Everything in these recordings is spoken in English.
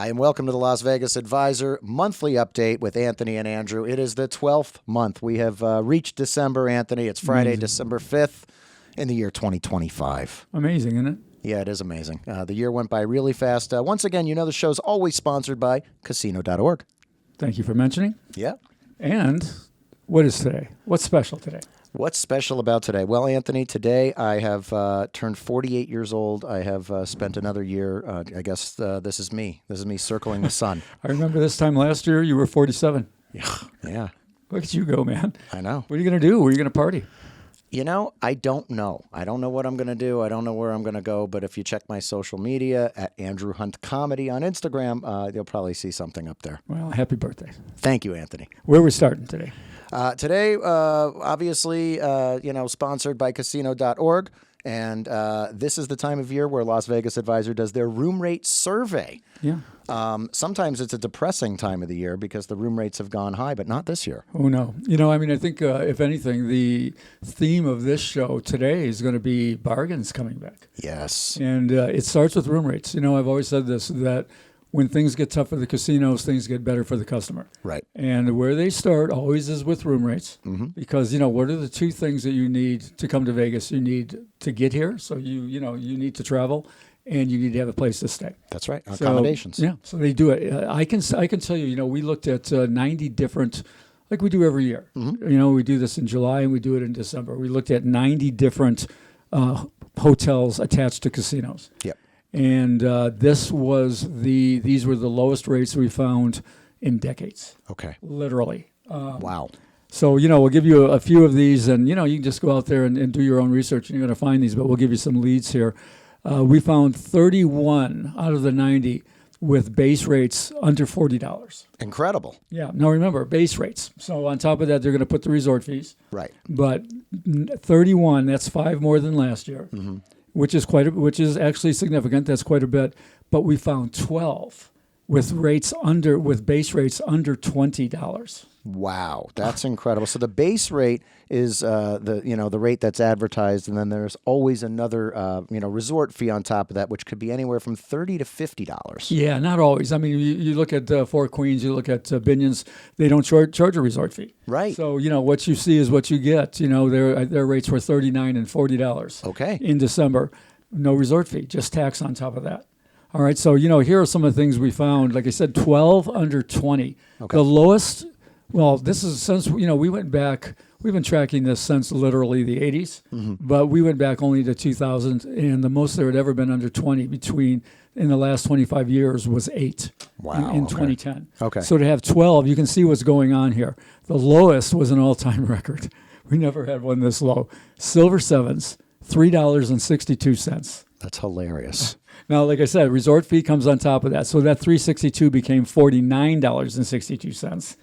Hi, and welcome to the Las Vegas Advisor monthly update with Anthony and Andrew. It is the 12th month. We have reached December, Anthony. It's Friday, December 5th in the year 2025. Amazing, isn't it? Yeah, it is amazing. The year went by really fast. Once again, you know the show's always sponsored by casino.org. Thank you for mentioning. Yeah. And what is today? What's special today? What's special about today? Well, Anthony, today I have turned 48 years old. I have spent another year. I guess this is me. This is me circling the sun. I remember this time last year you were 47. Yeah. Look at you go, man. I know. What are you going to do? Where are you going to party? You know, I don't know. I don't know what I'm going to do. I don't know where I'm going to go. But if you check my social media at Andrew Hunt Comedy on Instagram, you'll probably see something up there. Well, happy birthday. Thank you, Anthony. Where are we starting today? Today, obviously, sponsored by casino.org. And this is the time of year where Las Vegas Advisor does their room rate survey. Yeah. Sometimes it's a depressing time of the year because the room rates have gone high, but not this year. Oh, no. I think, if anything, the theme of this show today is going to be bargains coming back. Yes. And it starts with room rates. I've always said this, that when things get tough for the casinos, things get better for the customer. Right. And where they start always is with room rates. Mm-hmm. Because, what are the two things that you need to come to Vegas? You need to get here, so you need to travel, and you need to have a place to stay. That's right. Accommodations. So they do it. I can tell you, we looked at 90 different, like we do every year. Mm-hmm. We do this in July and we do it in December. We looked at 90 different hotels attached to casinos. Yep. And these were the lowest rates we found in decades. Okay. Literally. Wow. So, we'll give you a few of these, and, you can just go out there and do your own research, and you're going to find these, but we'll give you some leads here. We found 31 out of the 90 with base rates under $40. Incredible. Yeah. Now, remember, base rates. So on top of that, they're going to put the resort fees. Right. But 31, that's 5 more than last year. Mm-hmm. Which is actually significant. That's quite a bit. But we found 12 with base rates under $20. Wow, that's incredible. So the base rate is the rate that's advertised, and then there's always another resort fee on top of that, which could be anywhere from $30 to $50. Yeah, not always. I mean, you look at Four Queens, you look at Binions, they don't charge a resort fee. Right. So what you see is what you get. Their rates were $39 and $40. Okay. In December, no resort fee, just tax on top of that. All right. So here are some of the things we found. Like I said, 12 under 20. Okay. The lowest. Well, this is since, we went back, we've been tracking this since literally the 80s, but we went back only to 2000, and the most there had ever been under 20 in the last 25 years was 8 in 2010. Okay. So to have 12, you can see what's going on here. The lowest was an all-time record. We never had one this low. Silver Sevens, $3.62. That's hilarious. Now, like I said, resort fee comes on top of that. So that $3.62 became $49.62.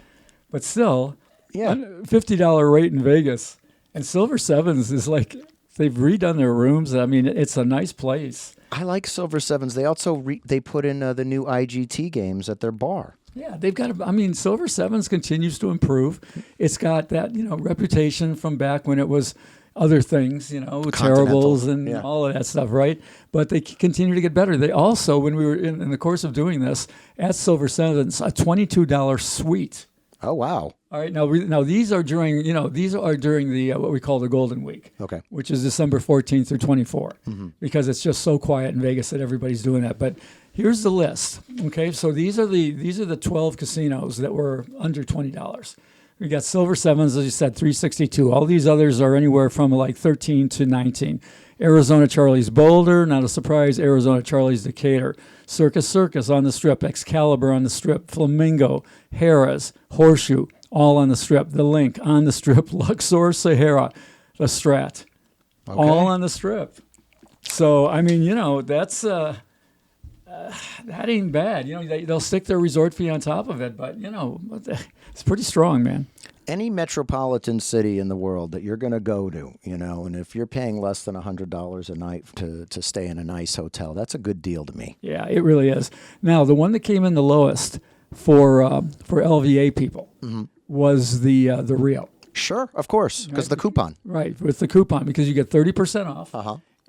But still, $50 rate in Vegas. And Silver Sevens is like, they've redone their rooms. I mean, it's a nice place. I like Silver Sevens. They also they put in the new IGT games at their bar. Yeah, they've got Silver Sevens continues to improve. It's got that, reputation from back when it was other things, terribles and all of that stuff, right? But they continue to get better. They also, when we were in the course of doing this, at Silver Sevens, a $22 suite. Oh, wow. All right. Now these are during the what we call the Golden Week. Okay. Which is December 14th through 24th, because it's just so quiet in Vegas that everybody's doing that. But here's the list. Okay. So these are the 12 casinos that were under $20. We got Silver Sevens, as you said, $3.62. All these others are anywhere from like $13 to $19. Arizona Charlie's Boulder, not a surprise. Arizona Charlie's Decatur. Circus on the Strip. Excalibur on the Strip. Flamingo, Harrah's, Horseshoe, all on the Strip. The Link on the Strip. Luxor, Sahara, the Strat, all on the Strip. So, that's that ain't bad. They'll stick their resort fee on top of it, but it's pretty strong, man. Any metropolitan city in the world that you're going to go to, and if you're paying less than $100 a night to stay in a nice hotel, that's a good deal to me. Yeah, it really is. Now, the one that came in the lowest for LVA people was the Rio. Sure, of course, because the coupon. Right, with the coupon, because you get 30% off.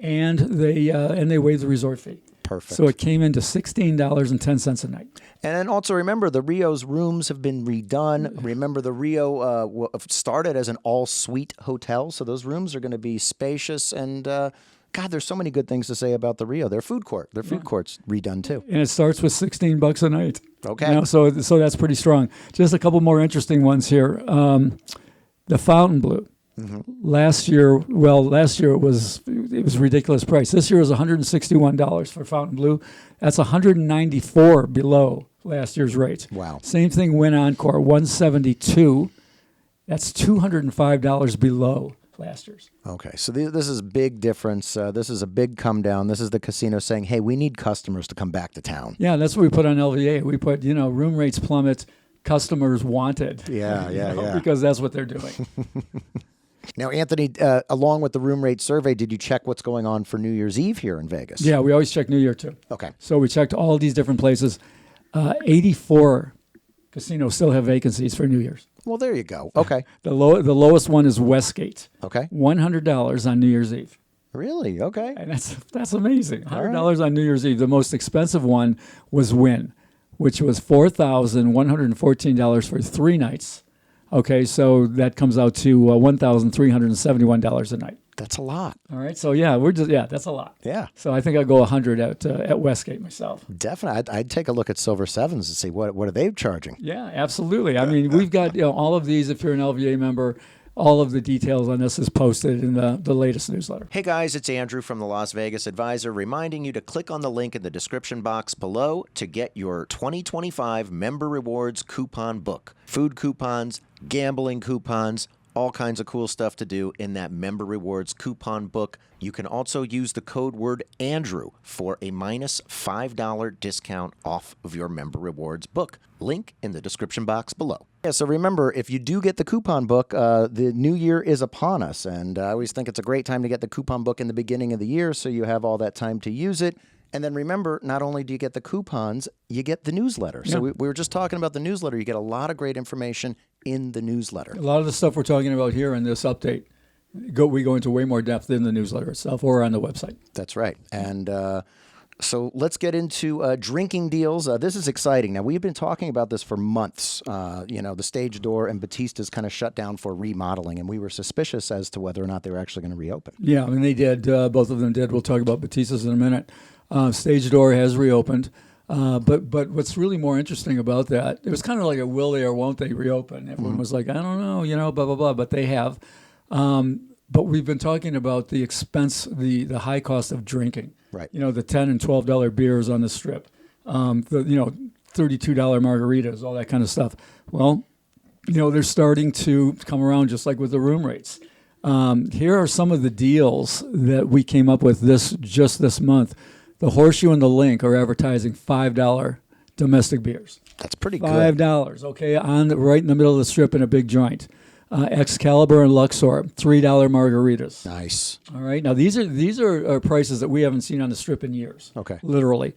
and they waived the resort fee. Perfect. So it came into $16.10 a night. And then also remember, the Rio's rooms have been redone. Remember, the Rio started as an all-suite hotel, so those rooms are going to be spacious. And, God, there's so many good things to say about the Rio. Their food court's redone, too. And it starts with $16 a night. Okay. So that's pretty strong. Just a couple more interesting ones here. The Fontainebleau. Last year it was ridiculous price. This year is $161 for Fontainebleau. That's $194 below last year's rate. Wow. Same thing Wynn Encore, $172. That's $205 below last year's. Okay, so this is a big difference. This is a big come down. This is the casino saying, hey, we need customers to come back to town. Yeah, that's what we put on LVA. We put, room rates plummet, customers wanted. Yeah. Because that's what they're doing. Now, Anthony, along with the room rate survey, did you check what's going on for New Year's Eve here in Vegas? Yeah, we always check New Year too. Okay. So we checked all these different places. 84 casinos still have vacancies for New Year's. Well, there you go. Okay. The lowest one is Westgate. Okay. $100 on New Year's Eve. Really? Okay. And that's amazing. $100 right. on New Year's Eve. The most expensive one was Wynn, which was $4,114 for 3 nights. Okay, so that comes out to $1,371 a night. That's a lot. All right, so that's a lot. Yeah. So I think I'll go 100 at Westgate myself. Definitely. I'd take a look at Silver Sevens and see what are they charging. Yeah, absolutely. I mean, we've got all of these. If you're an LVA member, all of the details on this is posted in the latest newsletter. Hey guys, it's Andrew from the Las Vegas Advisor, reminding you to click on the link in the description box below to get your 2025 Member Rewards coupon book. Food coupons, gambling coupons, all kinds of cool stuff to do in that Member Rewards coupon book. You can also use the code word Andrew for a -$5 discount off of your Member Rewards book. Link in the description box below. Yeah, so remember, if you do get the coupon book, the new year is upon us, and I always think it's a great time to get the coupon book in the beginning of the year so you have all that time to use it. And then remember, not only do you get the coupons, you get the newsletter. So we were just talking about the newsletter. You get a lot of great information in the newsletter. A lot of the stuff we're talking about here in this update, we go into way more depth in the newsletter itself or on the website. That's right. And so let's get into drinking deals. This is exciting. Now, we've been talking about this for months. The Stage Door and Battista's kind of shut down for remodeling, and we were suspicious as to whether or not they were actually going to reopen. Yeah, I mean, they did. Both of them did. We'll talk about Battista's in a minute. Stage Door has reopened. But what's really more interesting about that, it was kind of like a will they or won't they reopen. Everyone was like, I don't know, blah, blah, blah, but they have. But we've been talking about the expense, the high cost of drinking. Right. The $10 and $12 beers on the strip, $32 margaritas, all that kind of stuff. Well, they're starting to come around just like with the room rates. Here are some of the deals that we came up with just this month. The Horseshoe and the Link are advertising $5 domestic beers. That's pretty good. $5, okay, right in the middle of the strip in a big joint. Excalibur and Luxor, $3 margaritas. Nice. All right. Now these are prices that we haven't seen on the strip in years. Okay. Literally,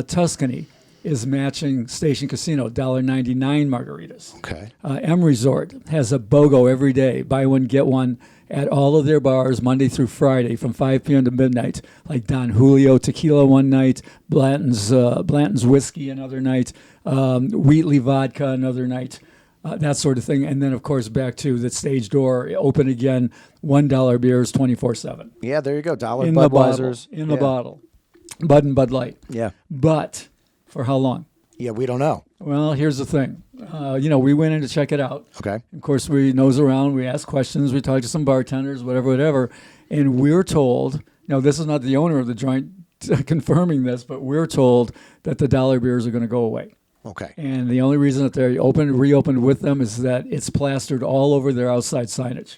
Tuscany is matching Station Casino, $1.99 margaritas. Okay. M Resort has a BOGO every day, buy one get one at all of their bars Monday through Friday from 5 p.m. to midnight, like Don Julio Tequila one night, Blanton's Whiskey another night, Wheatley Vodka another night. That sort of thing. And then, of course, back to the Stage Door, open again, $1 beers 24/7. Yeah, there you go. $1 In Budweisers. In the bottle. Bud and Bud Light. Yeah. But for how long? Yeah, we don't know. Well, here's the thing. We went in to check it out. Okay. Of course, we nose around, we ask questions, we talk to some bartenders, whatever. And we're told, this is not the owner of the joint confirming this, but we're told that the dollar beers are going to go away. Okay. And the only reason that they're reopened with them is that it's plastered all over their outside signage.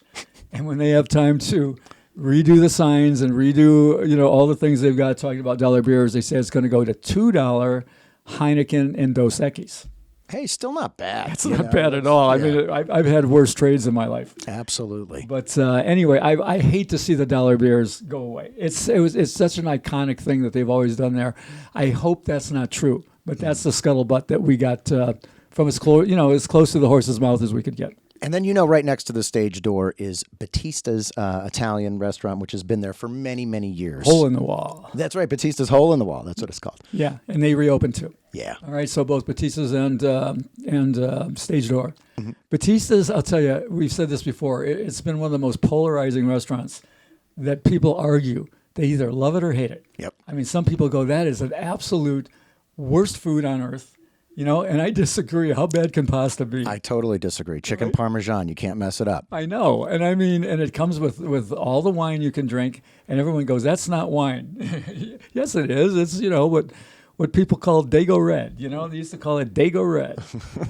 And when they have time to redo the signs and redo, all the things they've got talking about dollar beers, they say it's going to go to $2 Heineken and Dos Equis. Hey, still not bad. It's not bad at all. I mean, I've had worse trades in my life. Absolutely. But anyway, I hate to see the dollar beers go away. It's such an iconic thing that they've always done there. I hope that's not true. But that's the scuttlebutt that we got from as close to the horse's mouth as we could get. And then, right next to the stage door is Battista's Italian restaurant, which has been there for many, many years. Hole in the Wall. That's right. Battista's Hole in the Wall. That's what it's called. Yeah, and they reopened too. Yeah. All right, so both Battista's and Stage Door. Mm-hmm. Battista's, I'll tell you, we've said this before, it's been one of the most polarizing restaurants that people argue. They either love it or hate it. Yep. I mean, some people go, that is an absolute worst food on earth. And I disagree. How bad can pasta be? I totally disagree. Chicken Parmesan, you can't mess it up. I know. And I mean, and it comes with all the wine you can drink, and everyone goes, that's not wine. Yes, it is. It's, what people call Dago Red. They used to call it Dago Red.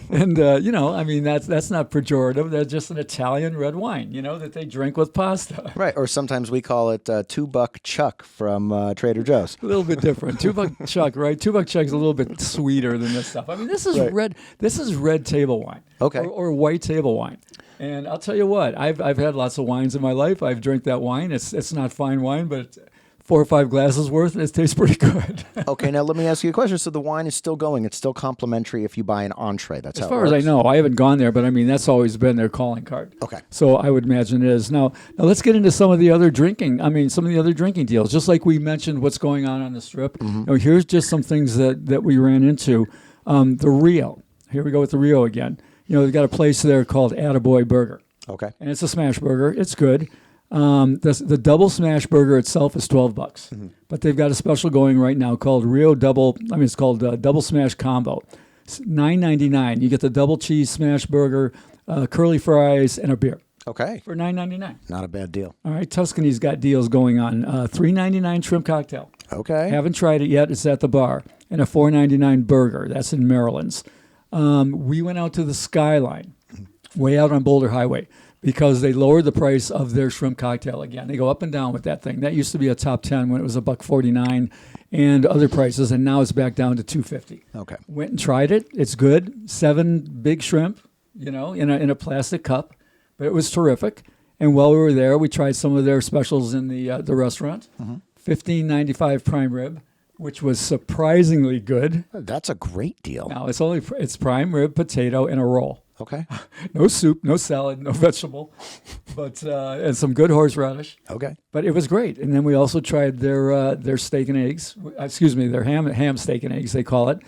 And, I mean, that's not pejorative. That's just an Italian red wine, that they drink with pasta. Right. Or sometimes we call it $2 Chuck from Trader Joe's. A little bit different. $2 Chuck, right? $2 Chuck is a little bit sweeter than this stuff. I mean, this is red. This is red table wine. Okay. Or white table wine. And I'll tell you what, I've had lots of wines in my life. I've drank that wine. It's not fine wine, but 4 or 5 glasses worth, and it tastes pretty good. Okay, now let me ask you a question. So the wine is still going. It's still complimentary if you buy an entree. That's as how it far works? as I know. I haven't gone there, but I mean, that's always been their calling card. Okay. So I would imagine it is. Now let's get into some of the other drinking. I mean, some of the other drinking deals. Just like we mentioned what's going on the Strip. Mm-hmm. Here's just some things that we ran into. The Rio. Here we go with the Rio again. They've got a place there called Attaboy Burger. Okay. And it's a smash burger. It's good. The double smash burger itself is $12, mm-hmm. but they've got a special going right now called Rio Double. I mean, it's called Double Smash Combo. It's $9.99. You get the double cheese smash burger, curly fries, and a beer. Okay. For $9.99. Not a bad deal. All right. Tuscany's got deals going on. $3.99 shrimp cocktail. Okay. Haven't tried it yet. It's at the bar. And a $4.99 burger. That's in Maryland's. We went out to the Skyline, way out on Boulder Highway, because they lowered the price of their shrimp cocktail again. They go up and down with that thing. That used to be a top 10 when it was $1.49 and other prices, and now it's back down to $2.50. Okay. Went and tried it. It's good. 7 big shrimp, in a plastic cup, but it was terrific. And while we were there, we tried some of their specials in the restaurant. Mm-hmm. $15.95 prime rib, which was surprisingly good. That's a great deal. Now it's prime rib, potato, and a roll. Okay. No soup, no salad, no vegetable, but and some good horseradish. Okay. But it was great. And then we also tried their steak and eggs. Excuse me, their ham steak and eggs they call it,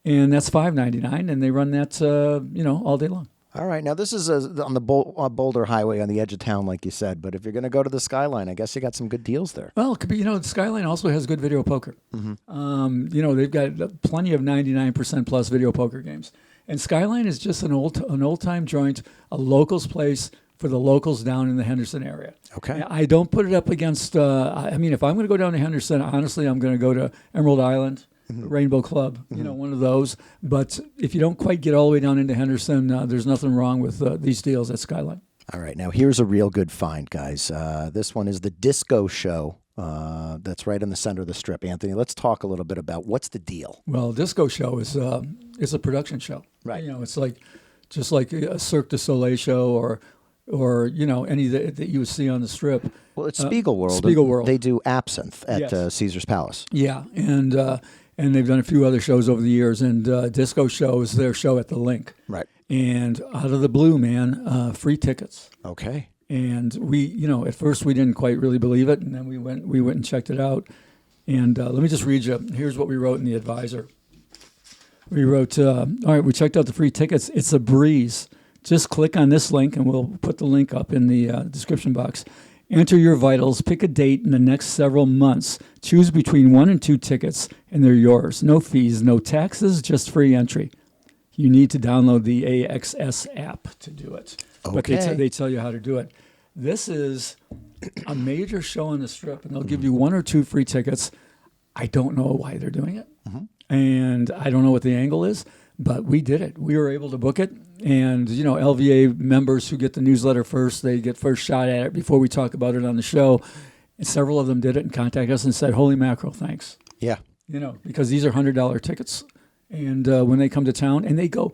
and that's $5.99. And they run that all day long. All right. Now this is on the Boulder Highway on the edge of town, like you said. But if you're going to go to the Skyline, I guess you got some good deals there. Well, it could be. The Skyline also has good video poker. Mm-hmm. They've got plenty of 99% plus video poker games. And Skyline is just an old-time joint, a locals place for the locals down in the Henderson area. Okay. I don't put it up against, if I'm going to go down to Henderson, honestly, I'm going to go to Emerald Island, mm-hmm. Rainbow Club, mm-hmm. One of those. But if you don't quite get all the way down into Henderson, there's nothing wrong with these deals at Skyline. All right. Now, here's a real good find, guys. This one is the Disco Show. That's right in the center of the Strip. Anthony, let's talk a little bit about what's the deal. Well, Disco Show is a production show. Right. It's just like a Cirque du Soleil show or any that you would see on the Strip. Well, it's Spiegel World. Spiegel World. They do Absinthe at Caesar's Palace. Yeah, and they've done a few other shows over the years. And Disco Show is their show at the Link. Right. And out of the blue, man, free tickets. Okay. And we, at first we didn't quite really believe it, and then we went and checked it out. And let me just read you. Here's what we wrote in the advisor. We wrote, all right, we checked out the free tickets. It's a breeze. Just click on this link, and we'll put the link up in the description box. Enter your vitals. Pick a date in the next several months. Choose between 1 and 2 tickets, and they're yours. No fees, no taxes, just free entry. You need to download the AXS app to do it. Okay. But they tell you how to do it. This is a major show on the Strip, and they'll give you 1 or 2 free tickets. I don't know why they're doing it, and I don't know what the angle is, but we did it. We were able to book it, and LVA members who get the newsletter first, they get first shot at it before we talk about it on the show. And several of them did it and contacted us and said, "Holy mackerel, thanks." Yeah. Because these are $100 tickets, and when they come to town, and they go.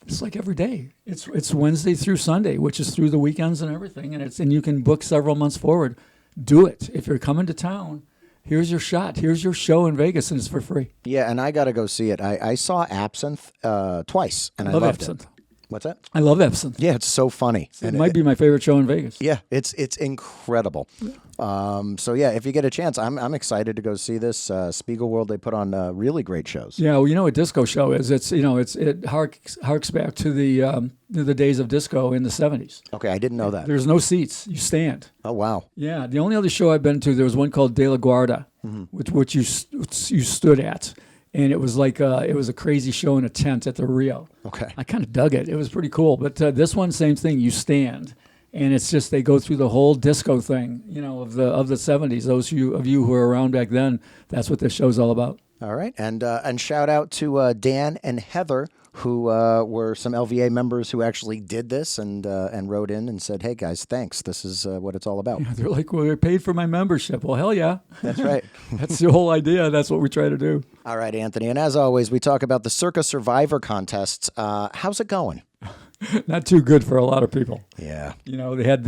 It's like every day. It's Wednesday through Sunday, which is through the weekends and everything, and you can book several months forward. Do it. If you're coming to town, here's your shot. Here's your show in Vegas, and it's for free. Yeah, and I got to go see it. I saw Absinthe twice, and I loved Absinthe. it. What's that? I love Epson. Yeah, it's so funny. It might be my favorite show in Vegas. Yeah, it's incredible. So yeah, if you get a chance, I'm excited to go see this Spiegel World. They put on really great shows. Yeah, well, you know what disco show is? It harks back to the days of disco in the 70s. Okay, I didn't know that. There's no seats. You stand. Oh wow. Yeah, the only other show I've been to, there was one called De La Guarda, which you stood at. And it was like it was a crazy show in a tent at the Rio. Okay. I kind of dug it. It was pretty cool. But this one, same thing. You stand, and it's just they go through the whole disco thing, of the 70s. Those of you who were around back then, that's what this show's all about. All right, and shout out to Dan and Heather, who were some LVA members who actually did this and wrote in and said, "Hey guys, thanks. This is what it's all about." Yeah, they're like, "Well, we paid for my membership." Well, hell yeah. That's right. That's the whole idea. That's what we try to do. All right, Anthony, and as always, we talk about the Circa Survivor contests. How's it going? Not too good for a lot of people. Yeah. They had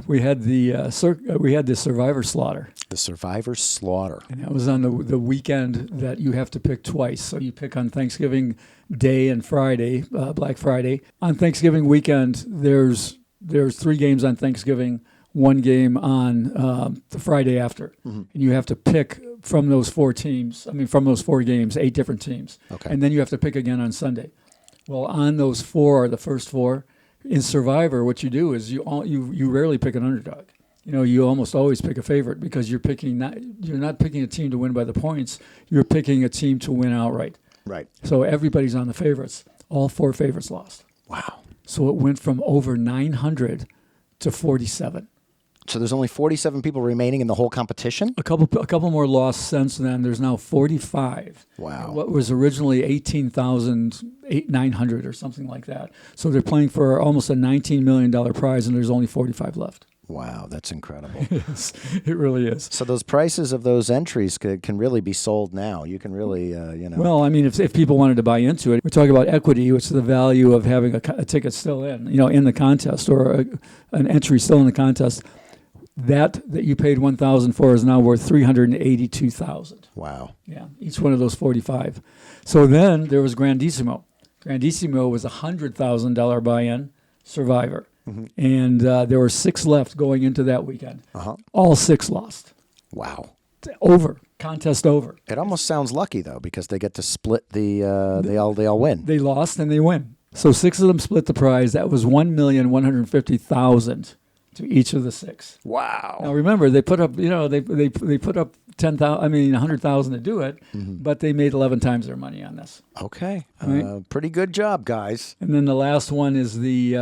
we had the Survivor Slaughter. The Survivor Slaughter. And that was on the weekend that you have to pick twice. So you pick on Thanksgiving Day and Friday, Black Friday. On Thanksgiving weekend, there's 3 games on Thanksgiving, 1 game on the Friday after. And you have to pick from those 4 teams. From those 4 games, 8 different teams. Okay. And then you have to pick again on Sunday. Well, on those 4, the first 4, in Survivor, what you do is you rarely pick an underdog. You almost always pick a favorite because you're not picking a team to win by the points. You're picking a team to win outright. Right. So everybody's on the favorites. All 4 favorites lost. Wow. So it went from over 900 to 47. So there's only 47 people remaining in the whole competition? A couple more lost since then. There's now 45. Wow. What was originally 18,900 or something like that. So they're playing for almost a $19 million prize, and there's only 45 left. Wow, that's incredible. Yes, it really is. So those prices of those entries can really be sold now. You can really, Well, if people wanted to buy into it, we're talking about equity, which is the value of having a ticket still in the contest, or an entry still in the contest. That you paid $1,000 for is now worth $382,000. Wow. Yeah, each one of those 45. So then there was Grandissimo. Grandissimo was a $100,000 buy-in Survivor. And there were 6 left going into that weekend. All 6 lost. Wow. Over. Contest over. It almost sounds lucky, though, because they get to split they all win. They lost and they win. So 6 of them split the prize. That was $1,150,000 to each of the 6. Wow. Now remember, they put up, they put up 100,000 to do it, but they made 11 times their money on this. Okay. Right. Pretty good job, guys. And then the last one is the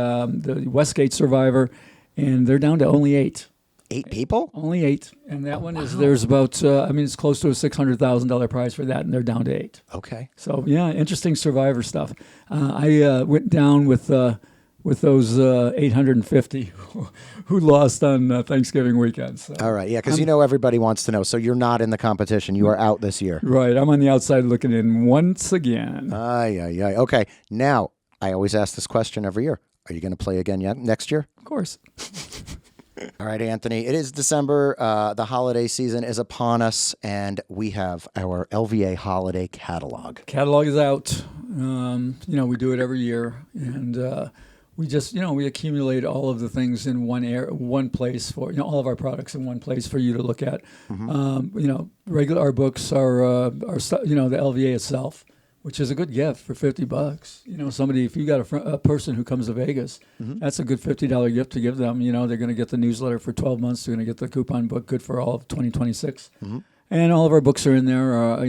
Westgate Survivor, and they're down to only 8. 8 people? Only 8. And that one is, there's about, it's close to a $600,000 prize for that, and they're down to 8. Okay. So, yeah, interesting Survivor stuff. I went down with those 850 who lost on Thanksgiving weekend. So. All right, yeah, because everybody wants to know. So you're not in the competition. You are out this year. Right, I'm on the outside looking in once again. Aye. Okay, now, I always ask this question every year. Are you going to play again next year? Of course. All right, Anthony, it is December. The holiday season is upon us, and we have our LVA holiday catalog. Catalog is out. We do it every year, and we just, we accumulate all of the things in one place for, all of our products in one place for you to look at. Our books are the LVA itself, which is a good gift for $50. Somebody, if you got a person who comes to Vegas, that's a good $50 gift to give them. They're going to get the newsletter for 12 months. They're going to get the coupon book, good for all of 2026. And all of our books are in there.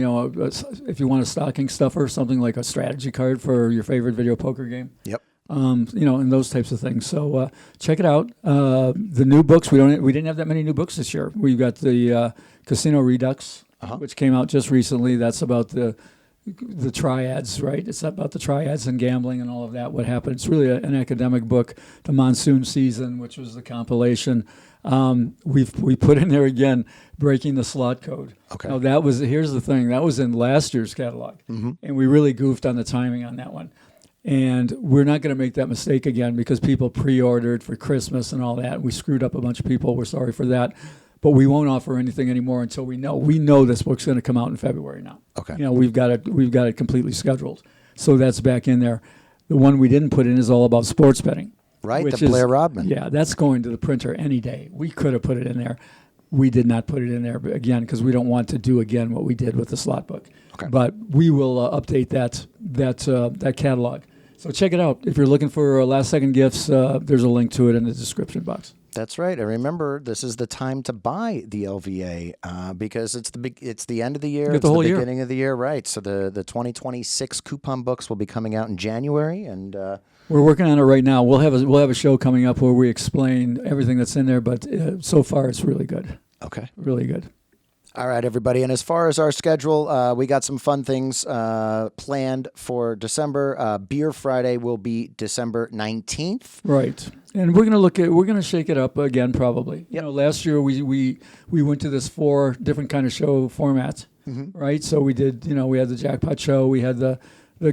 If you want a stocking stuffer, something like a strategy card for your favorite video poker game. Yep. And those types of things. So check it out. The new books, we didn't have that many new books this year. We've got the Casino Redux, which came out just recently. That's about the triads, right? It's about the triads and gambling and all of that. What happened? It's really an academic book. The Monsoon Season, which was the compilation. We put in there again, Breaking the Slot Code. Okay. Now here's the thing. That was in last year's catalog, and we really goofed on the timing on that one. And we're not going to make that mistake again because people pre-ordered for Christmas and all that. We screwed up a bunch of people. We're sorry for that. But we won't offer anything anymore until we know this book's going to come out in February now. Okay. We've got it completely scheduled. So that's back in there. The one we didn't put in is all about sports betting. Right, which the Blair Rodman. Yeah, that's going to the printer any day. We could have put it in there. We did not put it in there, again, because we don't want to do again what we did with the slot book. Okay. But we will update that catalog. So check it out. If you're looking for last-second gifts, there's a link to it in the description box. That's right. And remember, this is the time to buy the LVA because it's the end of the year. Get It's the whole the year. beginning of the year, right? So the 2026 coupon books will be coming out in January, and We're working on it right now. We'll have a show coming up where we explain everything that's in there, but so far it's really good. okay. Really good. All right, everybody. And as far as our schedule, we got some fun things planned for December. Beer Friday will be December 19th. Right. And we're gonna shake it up again probably. You know, last year we went to this 4 different kind of show format. Right? So we did, we had the jackpot show, we had the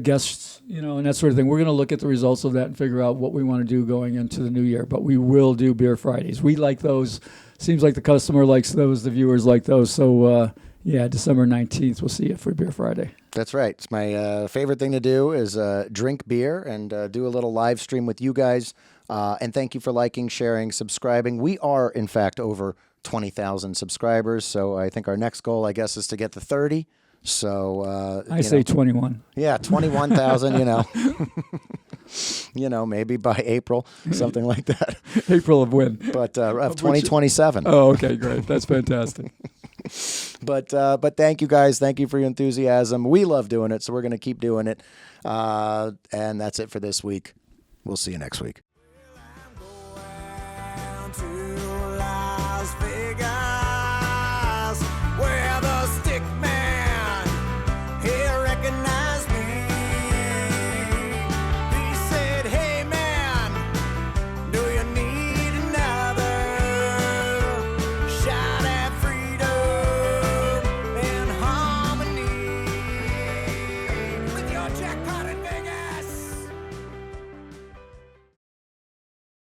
guests, and that sort of thing. We're going to look at the results of that and figure out what we want to do going into the new year. But we will do Beer Fridays. We like those. Seems like the customer likes those. The viewers like those. So, December 19th, we'll see you for Beer Friday. That's right. It's my favorite thing to do is drink beer and do a little live stream with you guys. And thank you for liking, sharing, subscribing. We are, in fact, over 20,000 subscribers. So I think our next goal, I guess, is to get to 30. So I say 21. Yeah, 21,000, maybe by April, something like that. April of when? But of 2027. Oh, okay, great. That's fantastic. But thank you guys. Thank you for your enthusiasm. We love doing it, so we're going to keep doing it. And that's it for this week. We'll see you next week. To Las Vegas.